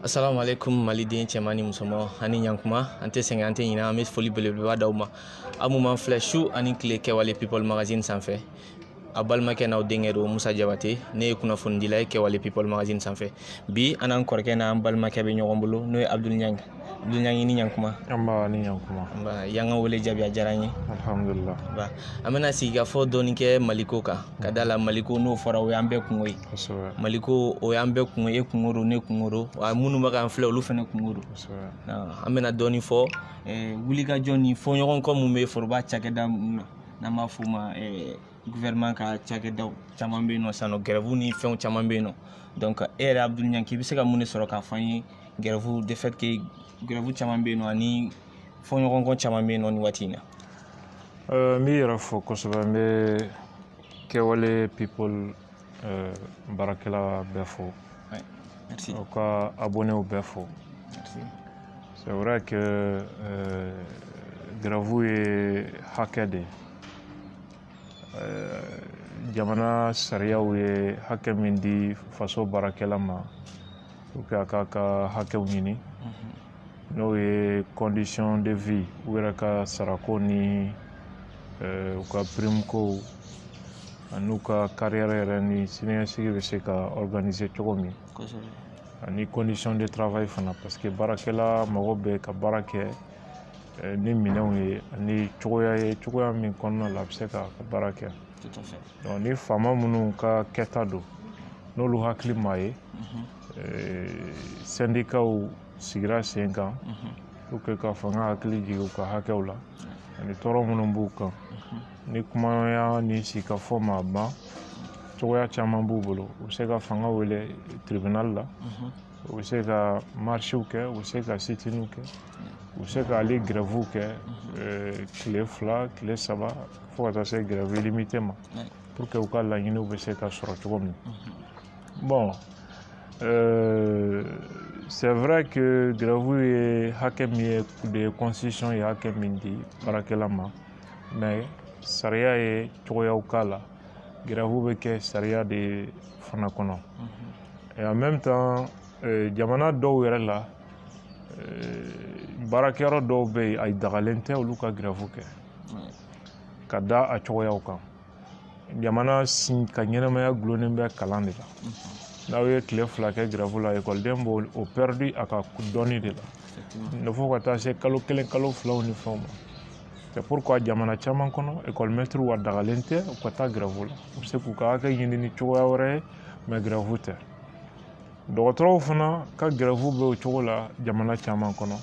Assalamu alaikum maliden cɛman ni musoman ani ɲankuma an tɛ sɛgɛn an tɛ ɲinɛ an bɛ foli belebeleba d'aw ma a mun m'an filɛ su ani tile kɛwale people magazine sanfɛ a balimakɛ n'aw denkɛ don Musa Jabate ne ye kunnafonidila ye kɛwale people magazine sanfɛ bi an n'an kɔrɔkɛ n'an balimakɛ bɛ ɲɔgɔn bolo n'o ye Abdul Ɲang ni ɲankuma ni ɲankuma yan ka wele jaabi a diyara n ye alhamdulillah an bɛna sigikafɔ dɔɔni kɛ Maliko kan ka da la Maliko n'o fɔra o y'an bɛɛ kungo ye Maliko o y'an bɛɛ kungo ye kungo don ne kungo don wa minnu bɛ k'an filɛ olu fana kungo don an bɛna dɔɔni fɔ wulikajɔ ni fɔɲɔgɔnkɔ mun bɛ foroba cakɛda na n'an b'a fɔ o ma gouvernement ka cakɛdaw caman bɛ yen nɔ sisan nɔ grève ni fɛnw caman bɛ yen nɔ donc e yɛrɛ Abdul Ɲang k'i bɛ se ka mun de sɔrɔ k'a fɔ an ye grève de fait que grève caman bɛ yen nɔ ani fɔɲɔgɔnkɔ caman bɛ yen nɔ ni waati in na n b'i yɛrɛ fɔ kosɛbɛ n bɛ kɛwale people baarakɛla bɛɛ fɔ u ka abonnés bɛɛ fɔ c'est vrai que grève ye hakɛ de jamana sariyaw ye hakɛ min di faso baarakɛla ma pour que a k'a ka hakɛw ɲini n'o ye condition de vie u yɛrɛ ka sarako ni u ka prime ko ani u ka carrière yɛrɛ ni siniɲɛsigi bɛ se ka organiser cogo min ani condition de travail fana parce que baarakɛla mago bɛ ka baara kɛ ni minɛnw ye ani cogoya min kɔnɔna la a bɛ se ka baara kɛ donc ni faama minnu ka kɛta don n'olu hakili m'a ye syndicats sigira sen kan pour que ka fanga hakili jigin u ka hakɛw la ani tɔɔrɔ minnu b'u kan ni kumaya ni sigikafɔ ma ban cogoya caman b'u bolo u bɛ se ka fanga wele tribunal la u bɛ se ka marchew kɛ u bɛ se ka sit-inw kɛ u bɛ se ka hali grèvew kɛ tile 2 tile 3 fo ka taa se grève illimité ma pour que u ka laɲiniw bɛ se ka sɔrɔ cogo min bon c'est vrai que grève ye hakɛ min ye de constitution ye hakɛ min di baarakɛla ma mais sariya ye cogoyaw k'a la grève bɛ kɛ sariya de fana kɔnɔ et en même temps jamana dɔw yɛrɛ la baarakɛyɔrɔ dɔw bɛ yen a dagalen tɛ olu ka grève kɛ ka da a cogoyaw kan jamana ka ɲɛnamaya gulonnen bɛ kalan de la n'aw ye tile 2 kɛ grève la ekɔliden b'o perdu a ka dɔnni de la fo ka taa se kalo 1 kalo 2 ni fɛnw ma c'est pourquoi jamana caman kɔnɔ école-maîtres a dagalen tɛ u ka taa grève la u bɛ se k'u ka hakɛ ɲini ni cogoya wɛrɛ ye mais grève tɛ dɔgɔtɔrɔw fana ka grève bɛ o cogo la jamana caman kɔnɔ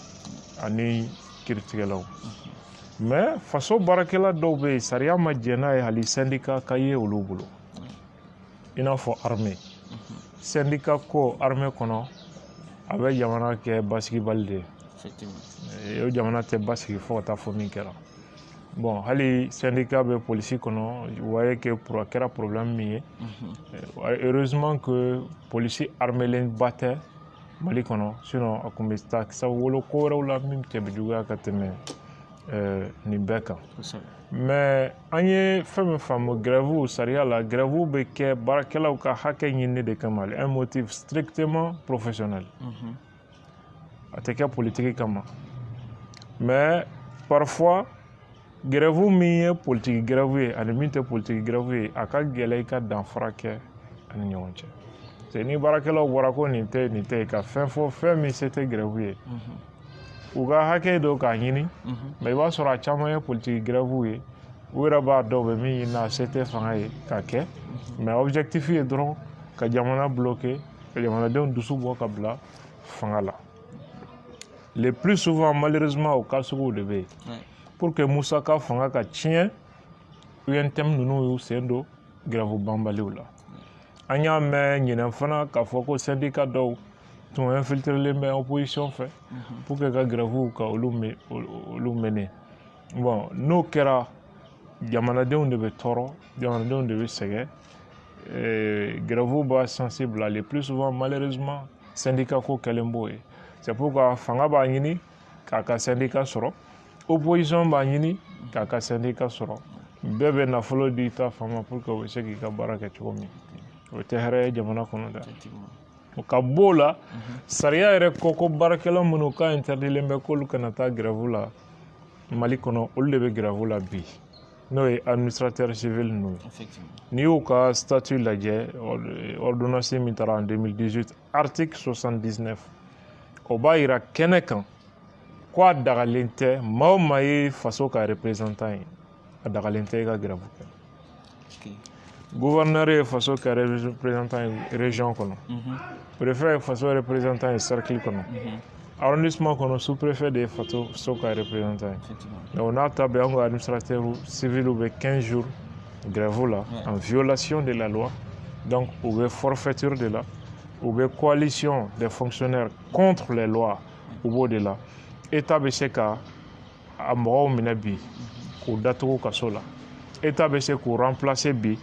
ani kiiritigɛlaw mais faso baarakɛla dɔw bɛ yen sariya ma jɛ n'a ye hali syndicat ka ye olu bolo i n'a fɔ armée syndicat ko armée kɔnɔ a bɛ jamana kɛ basigibali de ye o jamana tɛ basigi fo ka taa fɔ min kɛra bon hali syndicat bɛ polisi kɔnɔ voyez que kɛra problème min ye heureusement que polisi armelen ba tɛ Mali kɔnɔ sinon a tun bɛ taa sabu wolo ko wɛrɛw la min tɛ juguya ka tɛmɛ nin bɛɛ kan mais an ye fɛn min faamu grève sariya la grève bɛ kɛ baarakɛlaw ka hakɛ ɲini de kama un motif strictement professionnel a tɛ kɛ politique kama mais parfois grève min ye politique grève ye ani min tɛ politique grève ye a ka gɛlɛn i ka danfara kɛ ani ɲɔgɔn cɛ c'est ni baarakɛlaw bɔra ko nin tɛ ka fɛn fɔ fɛn min se tɛ grève ye u ka hakɛ dɔw k'a ɲini mais i b'a sɔrɔ a caman ye politique grève ye u yɛrɛ b'a dɔw bɛ min ɲini a se tɛ fanga ye k'a kɛ mais objectif ye dɔrɔn ka jamana bloquer ka jamanadenw dusu bɔ ka bila fanga la le plus souvent malheureusement o cas suguw de bɛ yen pour que Musa ka fanga ka tiɲɛ UNTM ninnu y'u sen don grève banbaliw la an y'a mɛn ɲinɛ fana k'a fɔ ko syndicat dɔw tun infiltrelen bɛ opposition fɛ pour que ka grève ka olu mener bon n'o kɛra jamanadenw de bɛ tɔɔrɔ jamanadenw de bɛ sɛgɛn grève b'a sensible le plus souvent malheureusement syndicat ko kɛlen b'o ye c'est pourquoi fanga b'a ɲini k'a ka syndicat sɔrɔ opposition b'a ɲini k'a ka syndicat sɔrɔ bɛɛ bɛ nafolo di ta fama pour que o bɛ se k'i ka baara kɛ cogo min o tɛ hɛrɛ ye jamana kɔnɔ dɛ ka b'o la sariya yɛrɛ kɔkɔ baarakɛla minnu ka interdilen bɛ k'olu kana taa grève la Mali kɔnɔ olu de bɛ grève la bi n'o ye administrateur civil ninnu ye n'i y'u ka statut lajɛ ordonnance min taara en 2018 article 79 o b'a yira kɛnɛ kan ko a dagalen tɛ maa o maa ye faso ka représentant ye a dagalen tɛ i ka grève kɛ gouverneur ye faso ka représentant ye région kɔnɔ préfet ye faso représentant ye cercle kɔnɔ arrondissement kɔnɔ sous-préfet de ye faso ka représentant ye donc n'a ta bɛɛ an ka administrateur civil bɛ 15 jours grève la en violation de la loi donc u bɛ forfaiture de la u bɛ coalition des fonctionnaires contre les lois u b'o de la état bɛ se ka a mɔgɔw minɛ bi k'u datugu kaso la état bɛ se k'u remplacer bi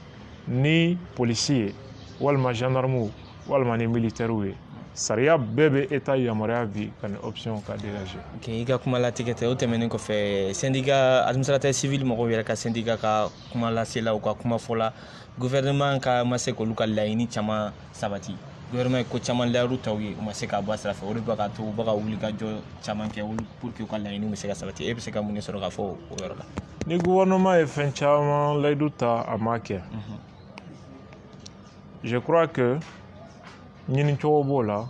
ni polisi ye walima gendarme walima ni militaire ye sariya bɛɛ bɛ état yamaruya bi ka ni option ka dégager. Ok, i ka kuma latigɛ tɛ o tɛmɛnen kɔfɛ syndicat administrateur civil mɔgɔw yɛrɛ ka syndicat ka kuma lasela u ka kuma fɔla gouvernement ka ma se k'olu ka laɲini caman sabati gouvernement ye ko caman layiru taw ye u ma se k'a bɔ a sira fɛ o de bɛ ka to u bɛ ka wuli ka jɔ caman kɛ olu pour que u ka laɲini bɛ se ka sabati e bɛ se ka mun de sɔrɔ k'a fɔ o yɔrɔ la. Ni gouvernement ye fɛn caman layidu ta a ma kɛ je crois que ɲini cogo b'o la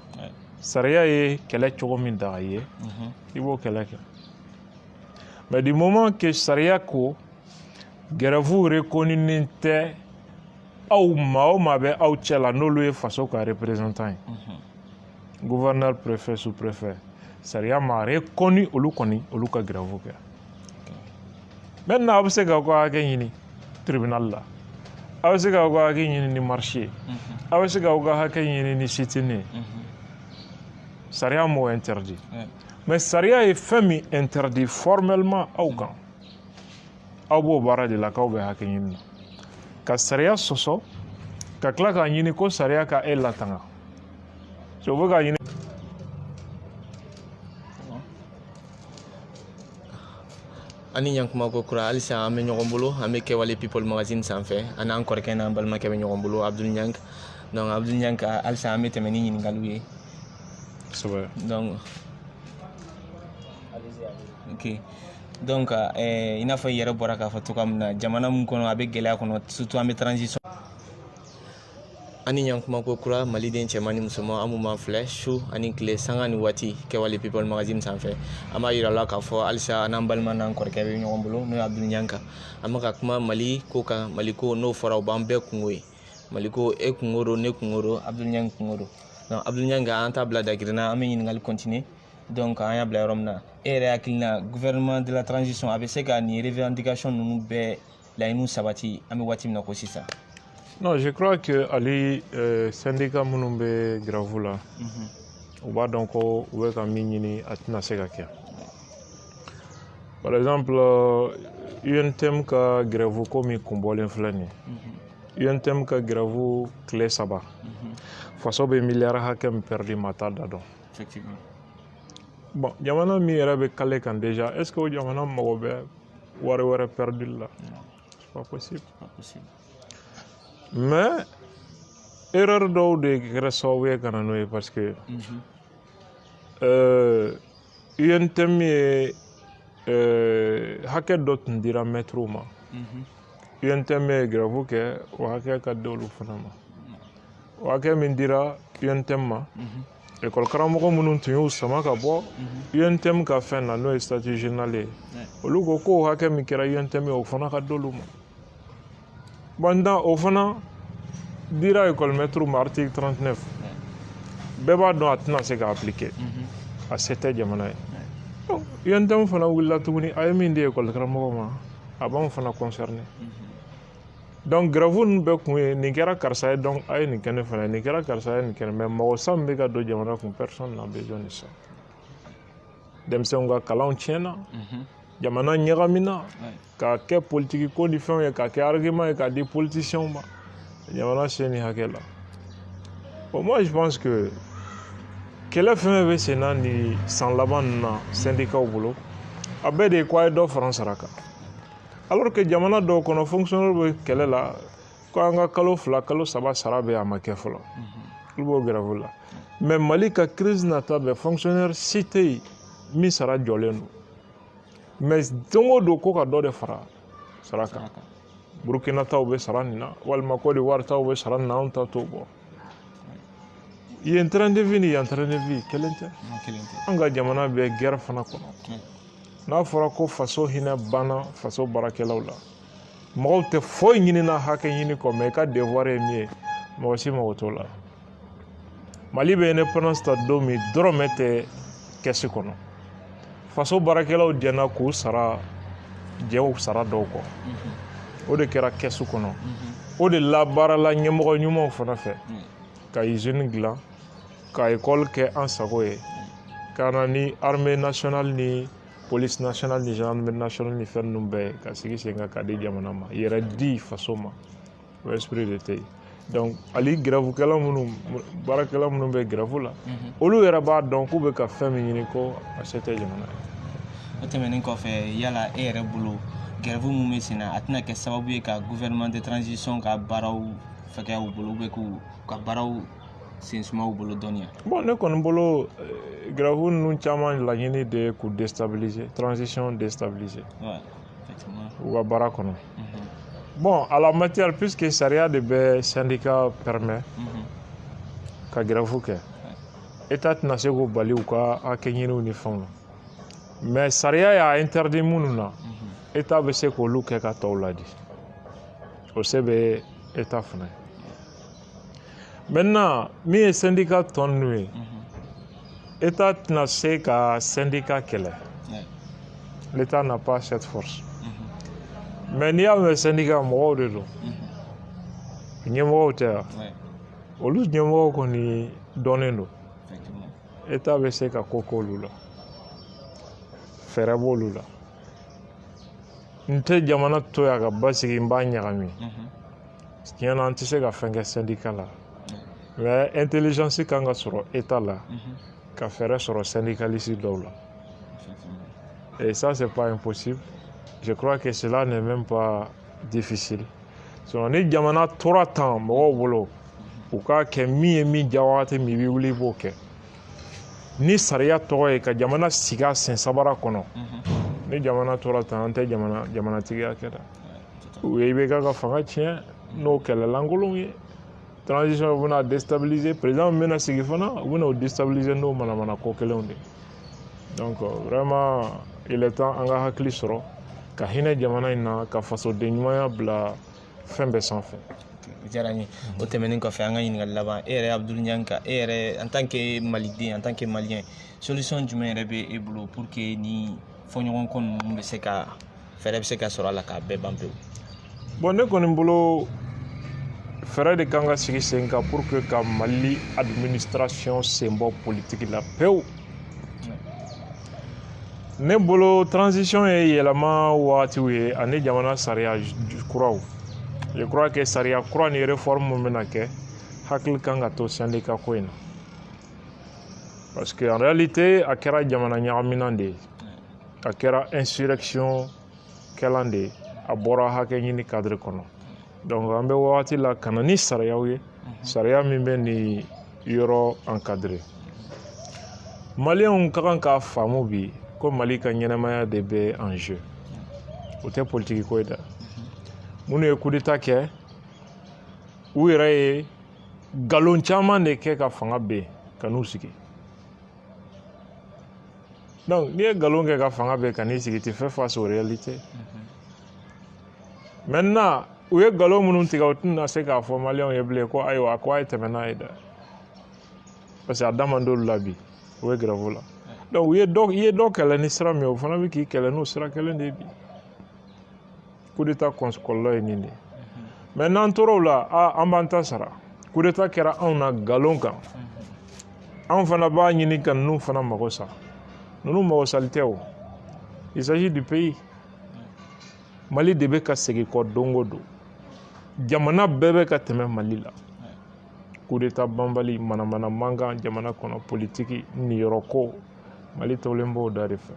sariya ye kɛlɛ cogo min daga ye i b'o kɛlɛ kɛ mais du moment que sariya ko grève reconnu tɛ aw maa o maa bɛ aw cɛ la n'olu ye faso ka représentant ye gouverneur préfet sous-préfet sariya ma reconnu olu kɔni olu ka grève kɛ maintenant aw bɛ se k'aw ka hakɛ ɲini tribunal la aw bɛ se k'aw ka hakɛ ɲini ni marché aw bɛ se k'aw ka hakɛ ɲini ni sit-in sariya m'o interdit mais sariya ye fɛn min interdit formellement aw kan aw b'o baara de la k'aw bɛ hakɛ ɲini na ka sariya sɔsɔ ka tila k'a ɲini ko sariya ka e latanga so u bɛ k'a ɲini ani ɲankuma ko kura halisa an bɛ ɲɔgɔn bolo an bɛ kɛwale people magazine sanfɛ an n'an kɔrɔkɛ n'an balimakɛ bɛ ɲɔgɔn bolo Abdul Ɲank donc Abdul Ɲank halisa an bɛ tɛmɛ ni ɲininkaliw ye donc ok donc i n'a fɔ i yɛrɛ bɔra k'a fɔ cogoya min na jamana min kɔnɔ a bɛ gɛlɛya kɔnɔ surtout an bɛ transition ani ɲankuma ko kura maliden cɛman ni musoman an mun filɛ su ani tile sanga ni waati kɛwale people magazine sanfɛ an b'a yira la k'a fɔ halisa n'an balima n'an kɔrɔkɛ bɛ ɲɔgɔn bolo n'o ye Abdul Ɲanka an bɛ ka kuma Mali ko kan Mali ko n'o fɔra o b'an bɛɛ kungo ye Mali ko e kungo do ne kungo do Abdul Ɲanka kungo do donc Abdul Ɲanka an t'a bila dagirinna an bɛ ɲininkali continuer donc an y'a bila yɔrɔ min na e yɛrɛ hakilina gouvernement de la transition a bɛ se ka nin revendication ninnu bɛɛ laɲiniw sabati an bɛ waati min na ko sisan. Non, je crois que ali syndicat minnu bɛ grève la u b'a dɔn ko u bɛ ka min ɲini a tɛna se ka kɛ par exemple UNTM ka grève ko min kun bɔlen filɛ nin ye UNTM ka grève tile 3 faso bɛ miliyari hakɛ min perdu ma t'a da dɔn bon jamana min yɛrɛ bɛ kale kan déjà est-ce que o jamana mago bɛ wari wɛrɛ perdu la c'est pas possible mais erreur dɔw de kɛra sababu ye ka na n'o ye parce que UNTM ye hakɛ dɔ tun dira maîtres ma UNTM ye grève kɛ o hakɛ ka di olu fana ma o hakɛ min dira UNTM ma école karamɔgɔ minnu tun y'u sama ka bɔ UNTM ka fɛn na n'o ye statut général ye olu ko k'o hakɛ min kɛra UNTM ye o fana ka di olu ma maintenant o fana dira école maître ma article 39 bɛɛ b'a dɔn a tɛna se ka appliquer a se tɛ jamana ye UNTM fana wulila tuguni a ye min di école karamɔgɔ ma a b'anw fana concerné donc grève ninnu bɛɛ kun ye nin kɛra karisa ye donc a ye nin kɛ ne fana ye nin kɛra karisa ye nin kɛ mais mɔgɔ sa min bɛ ka don jamana kun personne n'a besoin de ça denmisɛnw ka kalanw tiɲɛna jamana ɲagamina k'a kɛ politiki ko ni fɛnw ye k'a kɛ argument ye k'a di politiciens ma jamana se ni hakɛ la bon moi je pense que kɛlɛ fɛn bɛ sen na ni san laban ninnu na syndicats bolo a bɛɛ de ye ko a ye dɔ fara sara kan alors que jamana dɔw kɔnɔ fonctionnaire bɛ kɛlɛ la ko an ka kalo 2 kalo 3 sara bɛ a ma kɛ fɔlɔ olu b'o grève la mais Mali ka crise nata bɛ fonctionnaire si tɛ yen min sara jɔlen don mais don o don ko ka dɔ de fara sara kan Burkina taw bɛ sara nin na walima Côte d'Ivoire taw bɛ sara nin na anw ta t'o bɔ il est en train de vie ni en train de vie kelen tɛ an ka jamana bɛ guerre fana kɔnɔ n'a fɔra ko faso hinɛ banna faso baarakɛlaw la mɔgɔw tɛ foyi ɲinina hakɛ ɲini kɔ mais i ka devoir ye min ye mɔgɔ si mago t'o la Mali bɛ indépendance ta don min dɔrɔmɛ tɛ kɛsi kɔnɔ faso baarakɛlaw jɛnna k'u sara jɛw sara dɔw kɔ o de kɛra kɛsu kɔnɔ o de labaarala ɲɛmɔgɔ ɲumanw fana fɛ ka usine dilan ka école kɛ an sago ye ka na ni armée nationale ni police nationale ni gendarmerie nationale ni fɛn ninnu bɛɛ ka sigi sen kan ka di jamana ma yɛrɛ di faso ma o esprit de tɛ yen donc hali grèvekɛla minnu baarakɛla minnu bɛ grève la olu yɛrɛ b'a dɔn k'u bɛ ka fɛn min ɲini ko a se tɛ jamana ye o tɛmɛnen kɔfɛ yala e yɛrɛ bolo grève mun bɛ sen na a tɛna kɛ sababu ye ka gouvernement de transition ka baaraw fɛkɛya u bolo ou k'u ka baaraw sen suma u bolo dɔɔnin bon ne kɔni bolo grève ninnu caman laɲini de ye k'u déstabiliser transition déstabiliser u ka baara kɔnɔ bon à la matière puisque sariya de bɛ syndicat permet ka grève kɛ état tɛna se k'u bali u ka hakɛ ɲiniw ni fɛnw na mais sariya y'a interdit minnu na état bɛ se k'olu kɛ ka tɔw ladi o se bɛ état fana ye maintenant min ye syndicat tɔ ninnu ye état tɛna se ka syndicat kɛlɛ l'état n'a pas cette force mais n'i y'a mɛn syndicat mɔgɔw de don ɲɛmɔgɔw tɛ wa olu ɲɛmɔgɔw kɔni dɔnnen don état bɛ se ka ko k'olu la fɛɛrɛ b'olu la n tɛ jamana to yan ka basigi n b'a ɲagami tiɲɛ na an tɛ se ka fɛn kɛ syndicat la mais intelligence kan ka sɔrɔ état la ka fɛɛrɛ sɔrɔ syndicaliste dɔw la et ça c'est pas impossible je crois que cela n'est même pas difficile sinon ni jamana tora tan mɔgɔw bolo u k'a kɛ min ye min diya wagati min i bɛ wuli i b'o kɛ ni sariya tɔgɔ ye ka jamana sigi a sen sabara kɔnɔ ni jamana tora tan an tɛ jamanatigiya kɛ dɛ u ye i bɛ ka fanga tiɲɛ n'o kɛlɛlankolonw ye transition bɛna déstabiliser président bɛna sigi fana u bɛna o déstabiliser n'o manamana ko kelenw de donc vraiment il est temps an ka hakili sɔrɔ ka hinɛ jamana in na ka fasoden ɲumanya bila fɛn bɛɛ sanfɛ diyara n ye o tɛmɛnen kɔfɛ an ka ɲininkali laban e yɛrɛ Abdul Nyanka e yɛrɛ en tant que maliden en tant que malien solution jumɛn yɛrɛ bɛ e bolo pour que ni fɔɲɔgɔnkɔ ninnu bɛ se ka fɛɛrɛ bɛ se ka sɔrɔ a la k'a bɛɛ ban pewu bon ne kɔni bolo fɛɛrɛ de kan ka sigi sen kan pour que ka Mali administration sen bɔ politique la pewu ne bolo transition ye yɛlɛma wagatiw ye ani jamana sariya kuraw je crois que sariya kura ni réforme min bɛna kɛ hakili kan ka to syndicat ko in na parce que en réalité a kɛra jamana ɲagaminan de ye a kɛra insurrection kɛlan de ye a bɔra hakɛ ɲini cadre kɔnɔ donc an bɛ wagati la ka na ni sariyaw ye sariya min bɛ nin yɔrɔ encadrer maliyɛnw ka kan k'a faamu bi ko Mali ka ɲɛnamaya de bɛ en jeu o tɛ politique ko ye dɛ minnu ye coup d'état kɛ u yɛrɛ ye nkalon caman de kɛ ka fanga ben ka n'u sigi donc n'i ye nkalon kɛ ka fanga ben ka n'i sigi tu fais face aux réalités maintenant u ye nkalon minnu tigɛ u tɛna se k'a fɔ maliyɛnw ye bilen ko ayiwa ko a ye tɛmɛ n'a ye dɛ parce que a da man d'olu la bi u ye grève la donc i ye dɔ kɛlɛ ni sira min ye o fana bɛ k'i kɛlɛ n'o sira kelen de ye bi coup d'état kɔlɔlɔ ye nin de ye mais n'an tora o la an b'an ta sara coup d'état kɛra anw na nkalon kan anw fana b'a ɲini ka ninnu fana mago sa ninnu mago sali tɛ o il s'agit du pays Mali de bɛ ka segin kɔ don o don jamana bɛɛ bɛ ka tɛmɛ Mali la coup d'état banbali manamana mankan jamana kɔnɔ politique niyɔrɔ ko Mali tɔlen b'o da de fɛ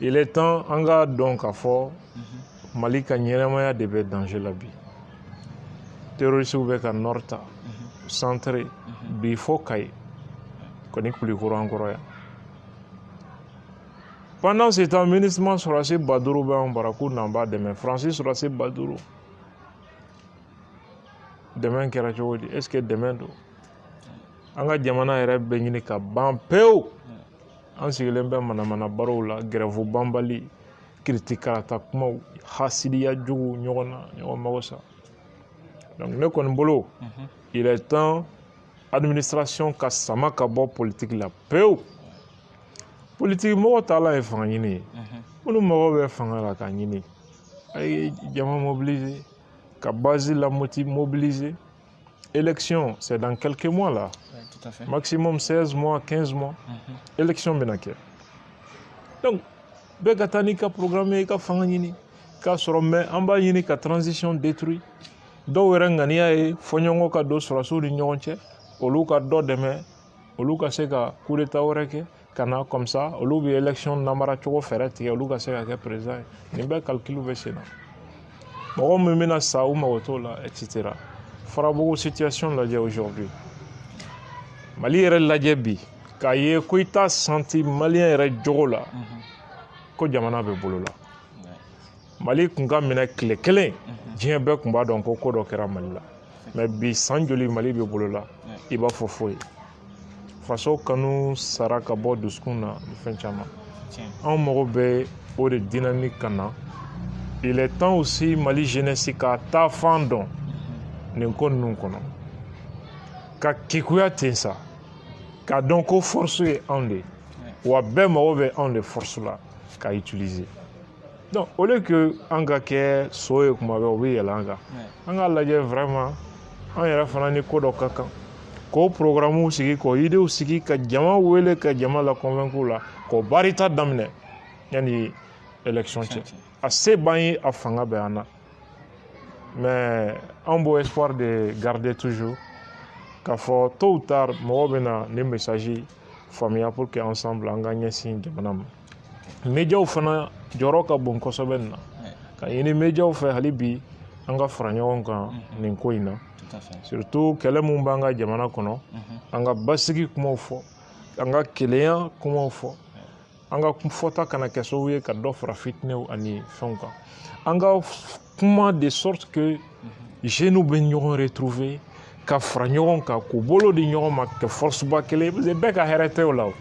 il est temps an ka dɔn k'a fɔ Mali ka ɲɛnamaya de bɛ danger la bi terroristes bɛ ka nord ta centré bi fo Kayi koni Kulikoro encore yan. Pendant ce temps, ministre Sorasi Baduru bɛ anw bara k'u n'an b'a dɛmɛ. Francis Sorasi Baduru dɛmɛ kɛra cogo di? Est-ce que dɛmɛ don? An ka jamana yɛrɛ bɛ ɲini ka ban pewu. An sigilen bɛ manamana barow la, grève banbali, kiritikarata kumaw, hasidiya jugu ɲɔgɔn na, ɲɔgɔn mago sa. Donc ne kɔni bolo, il est temps administration ka sama ka bɔ politique la pewu. Politique mɔgɔ t'ala ye fanga ɲini ye. Minnu mago bɛ fanga la ka ɲini. A ye jama mobiliser, ka base la mobiliser. Élection, c'est dans quelques mois là. Tout à fait. Maximum 16 mois, 15 mois. Élection bɛna kɛ. Donc, bɛɛ ka taa n'i ka programme ye, i ka fanga ɲini. K'a sɔrɔ mais an b'a ɲini ka transition détruit. Dɔw yɛrɛ ŋaniya ye fɔɲɔgɔnkɔ ka don sɔrɔsiw ni ɲɔgɔn cɛ. Olu ka dɔ dɛmɛ, olu ka se ka coup d'état wɛrɛ kɛ. Ka na comme ça, olu bɛ élection namara cogo fɛrɛ tigɛ, olu ka se ka kɛ président ye. Nin bɛɛ calcul bɛ sen na. Mɔgɔ min bɛna sa u mago t'o la, etc. Farabugu situation lajɛ aujourd'hui. Mali yɛrɛ lajɛ bi, k'a ye ko i t'a senti malien yɛrɛ jogo la, ko jamana bɛ bolo la. Mali kun ka minɛ tile kelen, diɲɛ bɛɛ kun b'a dɔn ko ko dɔ kɛra Mali la. Mais bi san joli Mali bɛ bolo la, i b'a fɔ foyi. Faso kanu sara ka bɔ dusukun na ni fɛn caman. Anw mago bɛ o de dynamique ka na. Il est temps aussi Mali jeunesse ka taa fan dɔn nin ko ninnu kɔnɔ. Ka kekuya ten sa. Ka dɔn ko force ye anw de. Wa bɛɛ mago bɛ anw de force la ka utiliser. Donc au lieu que an ka kɛ so ye kuma bɛɛ o bɛ yɛlɛ an kan. An ka lajɛ vraiment an yɛrɛ fana ni ko dɔ ka kan. K'o programme sigi, k'o idéw sigi, ka jama wele, ka jama la convaincre la, k'o baarita daminɛ yani élection cɛ. A se b'an ye, a fanga bɛ an na. Mais an b'o espoir de garder toujours k'a fɔ tôt ou tard mɔgɔw bɛna nin message faamuya pour que ensemble an ka ɲɛsin jamana ma. Médiaw fana jɔyɔrɔ ka bon kosɛbɛ nin na. Ka ɲini médiaw fɛ hali bi an ka fara ɲɔgɔn kan nin ko in na. Surtout kɛlɛ mun b'an ka jamana kɔnɔ, an ka basigi kumaw fɔ, an ka kelenya kumaw fɔ, an ka fɔta kana kɛ sababu ye ka dɔ fara fitinɛw ani fɛnw kan. An ka kuma de sorte que jeunes bɛ ɲɔgɔn retrouver, ka fara ɲɔgɔn kan, k'u bolo di ɲɔgɔn ma kɛ force ba kelen ye. Bɛɛ ka hɛrɛ tɛ o la o.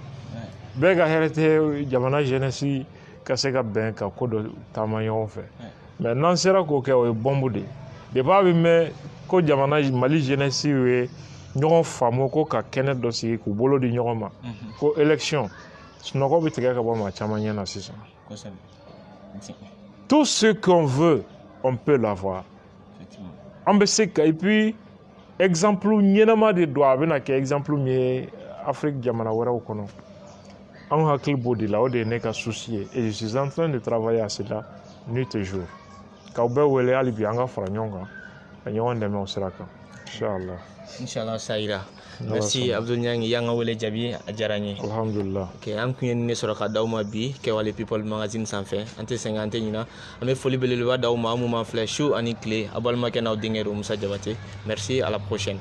Bɛɛ ka hɛrɛ tɛ jamana jeunesse ka se ka bɛn ka ko dɔ taama ɲɔgɔn fɛ. Mais n'an sera k'o kɛ o ye bombe de ye. Depuis a bɛ mɛn ko jamana Mali jeunesse ye ɲɔgɔn faamu ko ka kɛnɛ dɔ sigi k'u bolo di ɲɔgɔn ma. Ko élection sunɔgɔ bɛ tigɛ ka bɔ maa caman ɲɛ na sisan. Tout ce qu'on veut, on peut l'avoir. An bɛ se ka et puis exemple ɲɛnama de don a bɛna kɛ exemple min ye Afrique jamana wɛrɛw kɔnɔ. An hakili b'o de la, o de ye ne ka souci ye. Et je suis en train de travailler à cela nuit et jour. K'aw bɛɛ wele hali bi an ka fara ɲɔgɔn kan ka ɲɔgɔn dɛmɛ o sira kan. Inch'Allah. Inch'Allah Sayira. Merci Abdou Niang y'an ka wele jaabi a diyara n ye. Alhamdulillah. Ok an kun ye nin de sɔrɔ ka d'aw ma bi Kewale People magazine sanfɛ an tɛ sɛgɛn an tɛ ɲina an bɛ foli belebeleba d'aw ma an mun m'an filɛ su ani tile a balimakɛ n'aw denkɛ don Musa Jabate. Merci à la prochaine.